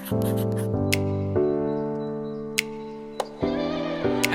Hey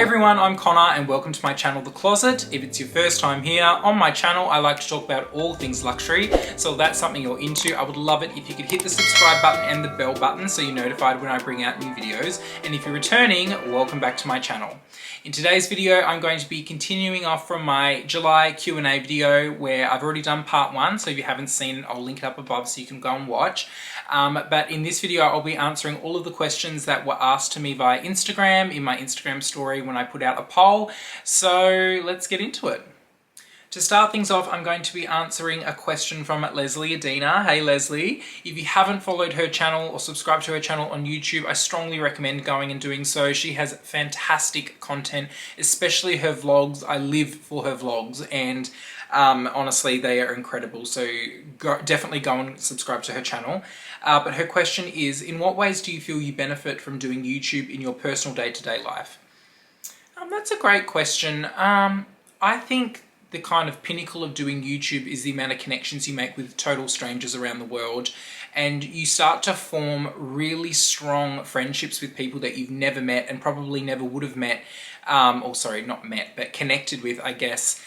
everyone, I'm Connor and welcome to my channel, The Closet. If it's your first time here, on my channel I like to talk about all things luxury, so if that's something you're into, I would love it if you could hit the subscribe button and the bell button so you're notified when I bring out new videos. And if you're returning, welcome back to my channel. In today's video, I'm going to be continuing off from my July Q&A video where I've already done part 1, so if you haven't seen it, I'll link it up above so you can go and watch. But in this video, I'll be answering all of the questions that were asked to me via Instagram, in my Instagram story when I put out a poll. So let's get into it. To start things off, I'm going to be answering a question from Leslie Adina. Hey Leslie, if you haven't followed her channel or subscribed to her channel on YouTube, I strongly recommend going and doing so. She has fantastic content, especially her vlogs. I live for her vlogs and honestly, they are incredible. So definitely go and subscribe to her channel. But her question is, in what ways do you feel you benefit from doing YouTube in your personal day-to-day life? That's a great question. I think the kind of pinnacle of doing YouTube is the amount of connections you make with total strangers around the world, and you start to form really strong friendships with people that you've never met and probably never would have met, or sorry, not met, but connected with, I guess,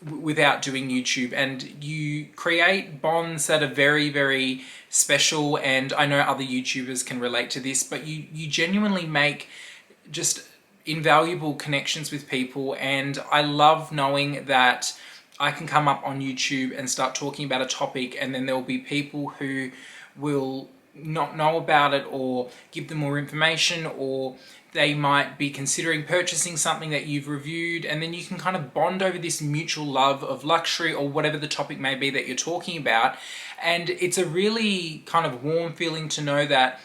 without doing YouTube. And you create bonds that are very, very special, and I know other YouTubers can relate to this, but you genuinely make just invaluable connections with people. And I love knowing that I can come up on YouTube and start talking about a topic, and then there will be people who will not know about it or give them more information, or they might be considering purchasing something that you've reviewed, and then you can kind of bond over this mutual love of luxury or whatever the topic may be that you're talking about. And it's a really kind of warm feeling to know that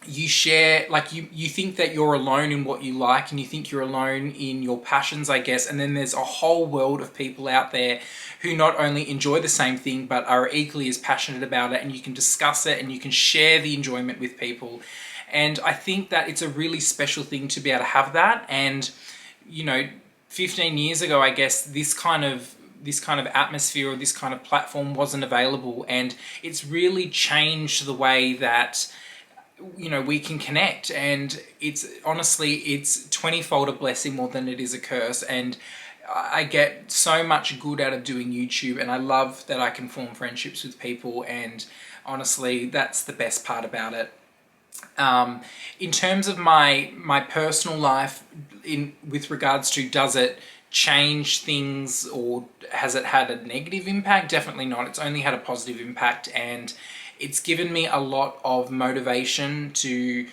you share, like you think that you're alone in what you like, and you think you're alone in your passions, I guess, and then there's a whole world of people out there who not only enjoy the same thing but are equally as passionate about it, and you can discuss it and you can share the enjoyment with people. And I think that it's a really special thing to be able to have that. And 15 years ago, I guess, this kind of atmosphere or this kind of platform wasn't available, and it's really changed the way that we can connect. And it's 20-fold a blessing more than it is a curse. And I get so much good out of doing YouTube, and I love that I can form friendships with people, and honestly, that's the best part about it. In terms of my personal life, with regards to does it change things or has it had a negative impact? Definitely not. It's only had a positive impact, and it's given me a lot of motivation to,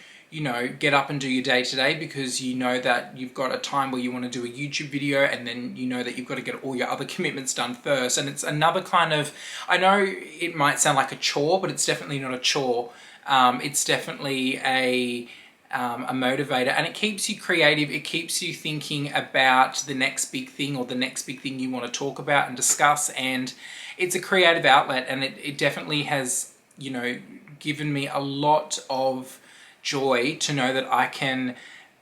get up and do your day-to-day, because you know that you've got a time where you want to do a YouTube video, and then you know that you've got to get all your other commitments done first. And it's another kind of, I know it might sound like a chore, but it's definitely not a chore. It's definitely a motivator, and it keeps you creative. It keeps you thinking about the next big thing or the next big thing you want to talk about and discuss. And it's a creative outlet, and it definitely has given me a lot of joy to know that I can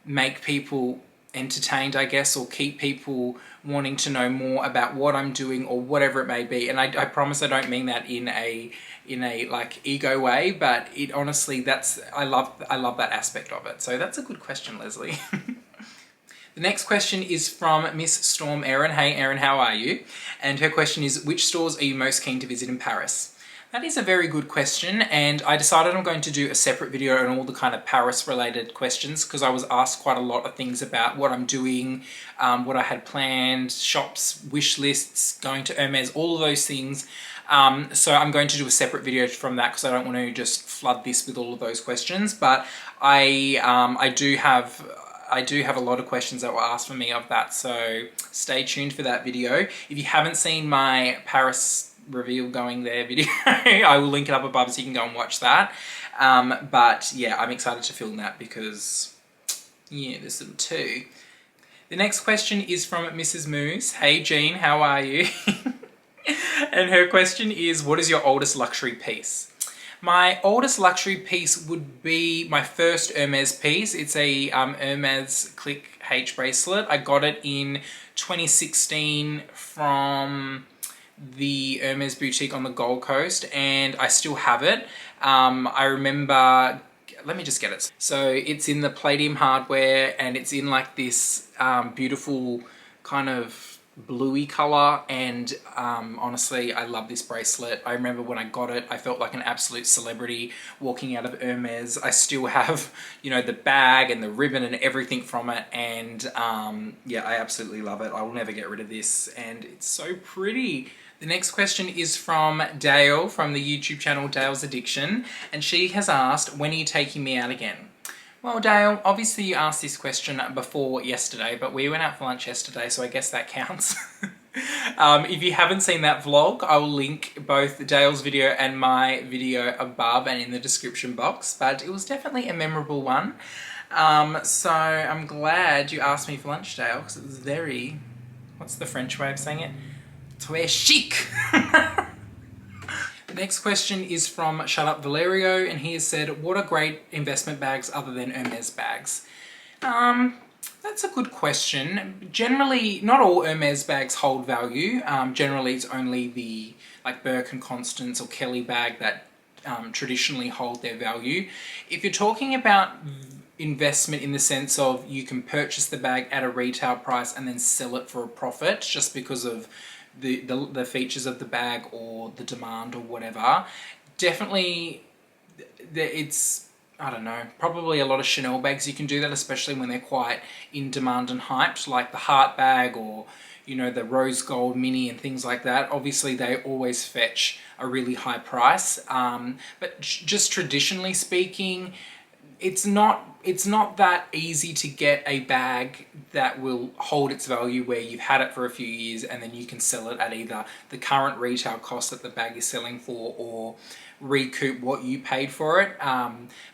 make people entertained, I guess, or keep people wanting to know more about what I'm doing or whatever it may be. And I promise I don't mean that in a like ego way, but it honestly, I love that aspect of it. So that's a good question, Leslie. The next question is from Miss Storm Erin. Hey Erin, how are you? And her question is, which stores are you most keen to visit in Paris? That is a very good question, and I decided I'm going to do a separate video on all the kind of Paris related questions, because I was asked quite a lot of things about what I'm doing, what I had planned, shops, wish lists, going to Hermes, all of those things. So I'm going to do a separate video from that, because I don't want to just flood this with all of those questions. But I do have a lot of questions that were asked for me of that, so stay tuned for that video. If you haven't seen my Paris reveal going there video, I will link it up above so you can go and watch that. But yeah, I'm excited to film that because there's them too. The next question is from Mrs. Moose. Hey Jean, how are you? And her question is, what is your oldest luxury piece? My oldest luxury piece would be my first Hermes piece. It's a Hermes Click H bracelet. I got it in 2016 from the Hermes boutique on the Gold Coast, and I still have it. I remember, let me just get it. So it's in the palladium hardware, and it's in like this beautiful kind of bluey color, and honestly I love this bracelet. I remember when I got it, I felt like an absolute celebrity walking out of Hermes. I still have, you know, the bag and the ribbon and everything from it, and yeah, I absolutely love it. I will never get rid of this, and it's so pretty. The next question is from Dale from the YouTube channel Dale's Addiction, and she has asked, when are you taking me out again? Well, Dale, obviously you asked this question before yesterday, but we went out for lunch yesterday, so I guess that counts. If you haven't seen that vlog, I will link both Dale's video and my video above and in the description box, but it was definitely a memorable one. So I'm glad you asked me for lunch, Dale, because it was very, what's the French way of saying it? Très chic! The next question is from Shut Up Valerio, and he has said, what are great investment bags other than Hermes bags? That's a good question. Generally, not all Hermes bags hold value. Generally, it's only the like Burke and Constance or Kelly bag that traditionally hold their value. If you're talking about investment in the sense of you can purchase the bag at a retail price and then sell it for a profit just because of the features of the bag or the demand or whatever, definitely it's, I don't know, probably a lot of Chanel bags you can do that, especially when they're quite in demand and hyped, like the heart bag or, you know, the rose gold mini and things like that. Obviously they always fetch a really high price, but just traditionally speaking, it's not that easy to get a bag that will hold its value where you've had it for a few years and then you can sell it at either the current retail cost that the bag is selling for or recoup what you paid for it.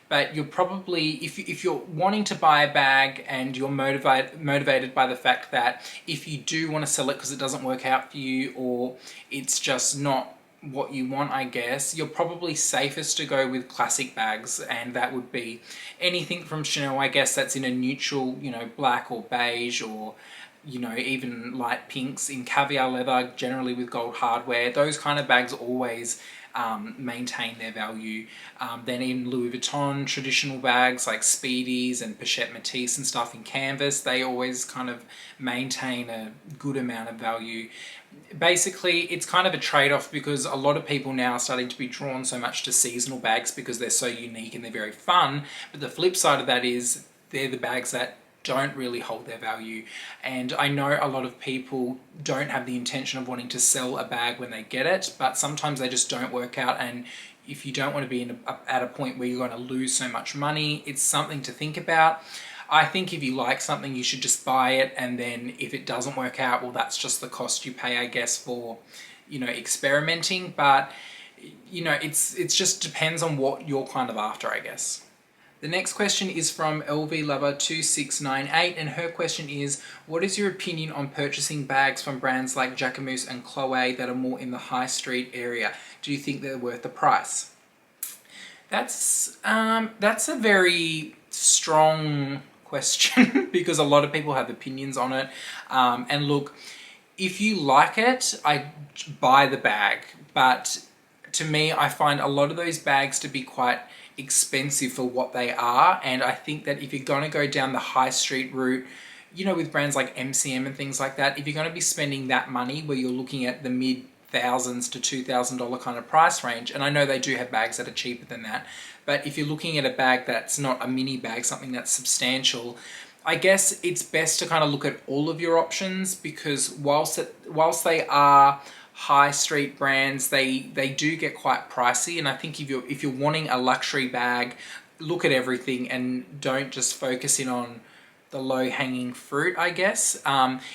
But you're probably, if you're wanting to buy a bag and you're motivated by the fact that if you do want to sell it because it doesn't work out for you or it's just not what you want, I guess, you're probably safest to go with classic bags, and that would be anything from Chanel, I guess, that's in a neutral, you know, black or beige, or, you know, even light pinks in caviar leather, generally with gold hardware. Those kind of bags always maintain their value. Then in Louis Vuitton, traditional bags like Speedies and Pochette Métis and stuff in canvas, they always kind of maintain a good amount of value. Basically, it's kind of a trade-off because a lot of people now are starting to be drawn so much to seasonal bags because they're so unique and they're very fun. But the flip side of that is they're the bags that don't really hold their value. And I know a lot of people don't have the intention of wanting to sell a bag when they get it, but sometimes they just don't work out. And if you don't want to be at a point where you're going to lose so much money, it's something to think about. I think if you like something, you should just buy it, and then if it doesn't work out, well, that's just the cost you pay, I guess, for, you know, experimenting. But, you know, it's just depends on what you're kind of after, I guess. The next question is from LVLover2698, and her question is, what is your opinion on purchasing bags from brands like Jacquemus and Chloe that are more in the high street area? Do you think they're worth the price? That's a very strong question because a lot of people have opinions on it. And look, if you like it, I buy the bag. But to me, I find a lot of those bags to be quite expensive for what they are. And I think that if you're going to go down the high street route, you know, with brands like MCM and things like that, if you're going to be spending that money where you're looking at the mid-thousands to $2,000 kind of price range, and I know they do have bags that are cheaper than that, but if you're looking at a bag that's not a mini bag, something that's substantial, I guess it's best to kind of look at all of your options, because whilst they are high street brands, they do get quite pricey. And I think if you're wanting a luxury bag, look at everything and don't just focus in on the low-hanging fruit, I guess.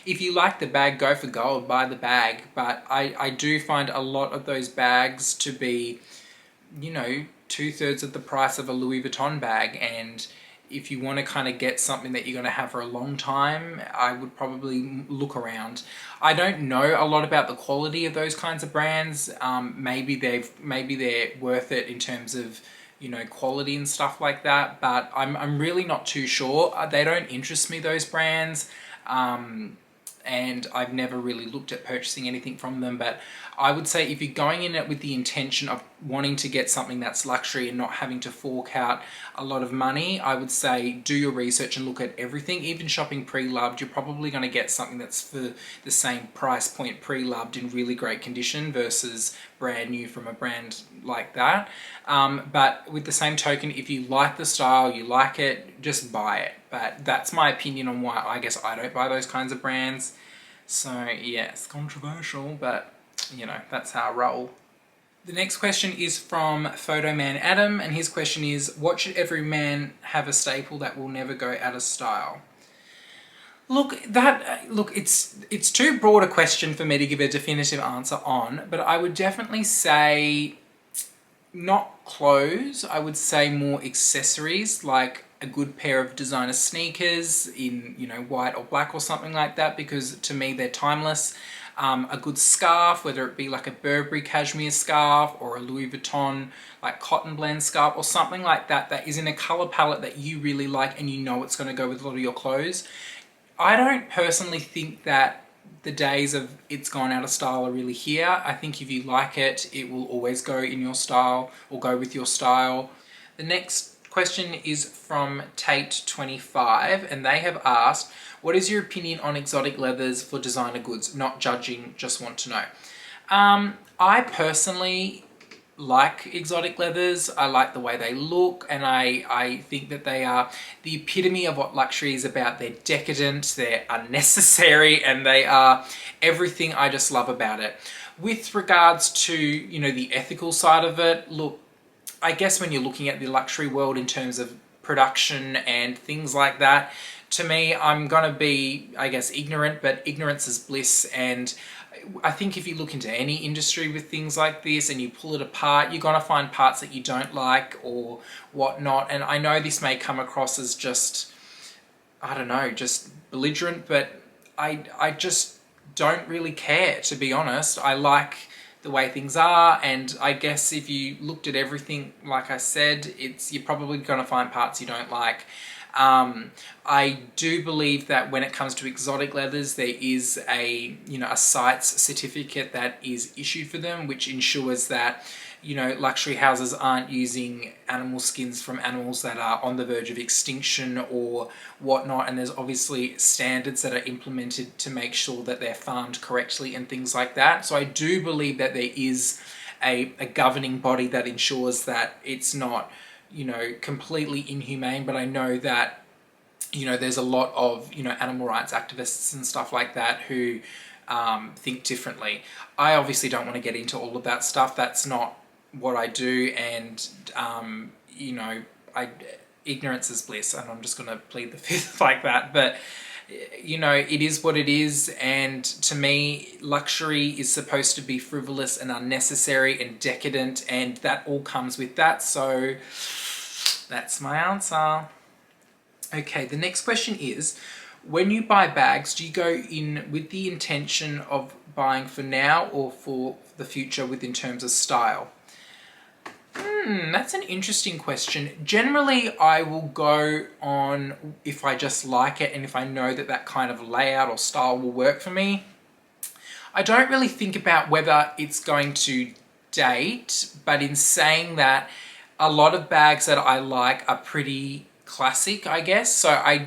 If you like the bag, go for gold, buy the bag. But I do find a lot of those bags to be, you know, 2/3 of the price of a Louis Vuitton bag. And if you want to kind of get something that you're going to have for a long time, I would probably look around. I don't know a lot about the quality of those kinds of brands. Maybe they're worth it in terms of, you know, quality and stuff like that, but I'm really not too sure. They don't interest me, those brands. And I've never really looked at purchasing anything from them, but I would say if you're going in it with the intention of wanting to get something that's luxury and not having to fork out a lot of money, I would say do your research and look at everything. Even shopping pre-loved, you're probably going to get something that's for the same price point pre-loved in really great condition versus brand new from a brand like that. But with the same token, if you like the style, you like it, just buy it. But that's my opinion on why I guess I don't buy those kinds of brands. So yeah, it's controversial, but you know, that's how I roll. The next question is from Photo Man Adam, and his question is, what should every man have a staple that will never go out of style? Look, it's too broad a question for me to give a definitive answer on, but I would definitely say not clothes. I would say more accessories, like a good pair of designer sneakers in, you know, white or black or something like that, because to me they're timeless. A good scarf, whether it be like a Burberry cashmere scarf or a Louis Vuitton like cotton blend scarf or something like that, that is in a color palette that you really like and you know it's going to go with a lot of your clothes. I don't personally think that the days of it's gone out of style are really here. I think if you like it, it will always go in your style or go with your style. The next question is from Tate25, and they have asked, what is your opinion on exotic leathers for designer goods? Not judging, just want to know. I personally like exotic leathers. I like the way they look, and I think that they are the epitome of what luxury is about. They're decadent, they're unnecessary, and they are everything I just love about it. With regards to, you know, the ethical side of it, look, I guess when you're looking at the luxury world in terms of production and things like that, to me, I'm gonna be, I guess, ignorant, but ignorance is bliss. And I think if you look into any industry with things like this and you pull it apart, you're gonna find parts that you don't like or whatnot. And I know this may come across as just, I don't know, just belligerent, but I just don't really care, to be honest. I like the way things are, and I guess if you looked at everything, like I said, you're probably going to find parts you don't like. I do believe that when it comes to exotic leathers, there is a CITES certificate that is issued for them, which ensures that, you know, luxury houses aren't using animal skins from animals that are on the verge of extinction or whatnot. And there's obviously standards that are implemented to make sure that they're farmed correctly and things like that. So I do believe that there is a governing body that ensures that it's not, you know, completely inhumane. But I know that, you know, there's a lot of, you know, animal rights activists and stuff like that who think differently. I obviously don't want to get into all of that stuff. That's not what I do, and you know, ignorance is bliss, and I'm just going to plead the fifth like that. But you know, it is what it is, and to me, luxury is supposed to be frivolous and unnecessary and decadent, and that all comes with that. So that's my answer. Okay, the next question is, when you buy bags, do you go in with the intention of buying for now or for the future in terms of style? That's an interesting question. Generally, I will go on if I just like it and if I know that that kind of layout or style will work for me. I don't really think about whether it's going to date, but in saying that, a lot of bags that I like are pretty classic, I guess. So I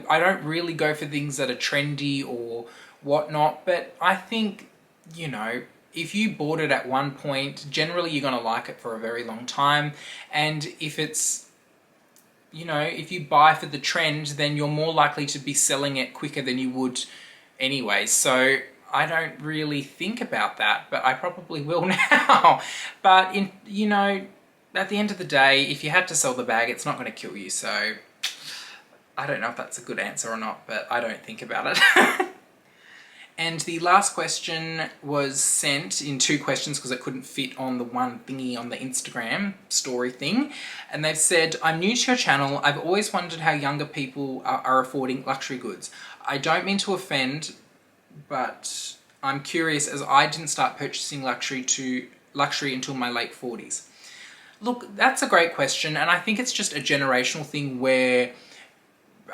don't really go for things that are trendy or whatnot, but I think, you know, if you bought it at one point, generally you're going to like it for a very long time. And if it's, you know, if you buy for the trend, then you're more likely to be selling it quicker than you would anyway. So I don't really think about that, but I probably will now. But you know, at the end of the day, if you had to sell the bag, it's not going to kill you. So I don't know if that's a good answer or not, but I don't think about it. And the last question was sent in two questions because it couldn't fit on the one thingy on the Instagram story thing. And they've said, I'm new to your channel. I've always wondered how younger people are affording luxury goods. I don't mean to offend, but I'm curious as I didn't start purchasing luxury until my late 40s. Look, that's a great question. And I think it's just a generational thing where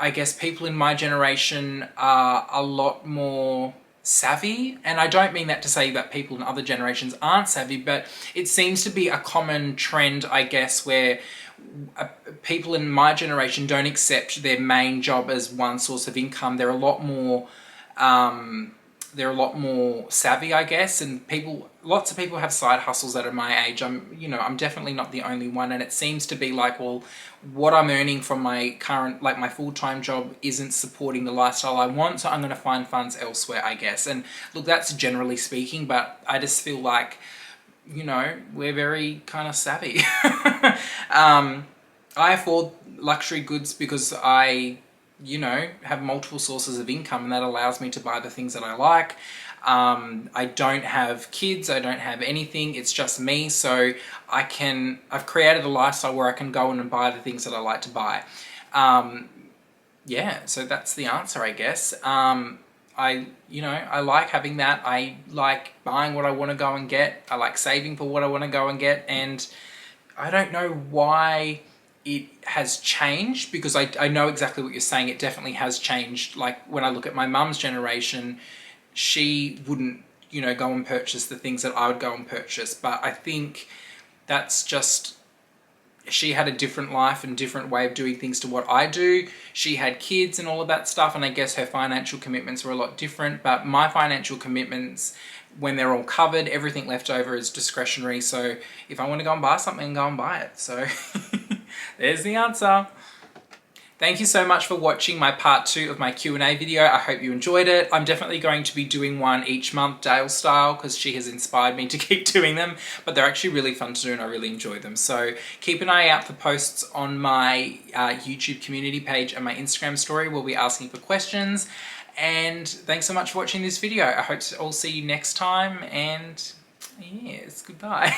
I guess people in my generation are a lot more savvy. And I don't mean that to say that people in other generations aren't savvy, but it seems to be a common trend, I guess, where people in my generation don't accept their main job as one source of income. They're a lot more savvy, I guess, and lots of people have side hustles that are my age. I'm definitely not the only one, and it seems to be like, well, what I'm earning from my current, like my full-time job, isn't supporting the lifestyle I want, so I'm going to find funds elsewhere, I guess. And look, that's generally speaking, but I just feel like, we're very kind of savvy. I afford luxury goods because I have multiple sources of income, and that allows me to buy the things that I like. I don't have kids, I don't have anything, it's just me, so I've created a lifestyle where I can go in and buy the things that I like to buy. Yeah, so that's the answer, I guess. I like having that. I like buying what I want to go and get. I like saving for what I want to go and get, and I don't know why it has changed, because I know exactly what you're saying. It definitely has changed. Like when I look at my mum's generation, she wouldn't, go and purchase the things that I would go and purchase. But I think that's just, she had a different life and different way of doing things to what I do. She had kids and all of that stuff, and I guess her financial commitments were a lot different. But my financial commitments, when they're all covered, everything left over is discretionary. So if I want to go and buy something, go and buy it. So there's the answer. Thank you so much for watching my part 2 of my Q&A video. I hope you enjoyed it. I'm definitely going to be doing one each month, Dale style, because she has inspired me to keep doing them, but they're actually really fun to do and I really enjoy them. So keep an eye out for posts on my YouTube community page and my Instagram story. We'll be asking for questions. And thanks so much for watching this video. I hope to all see you next time, and yes, goodbye.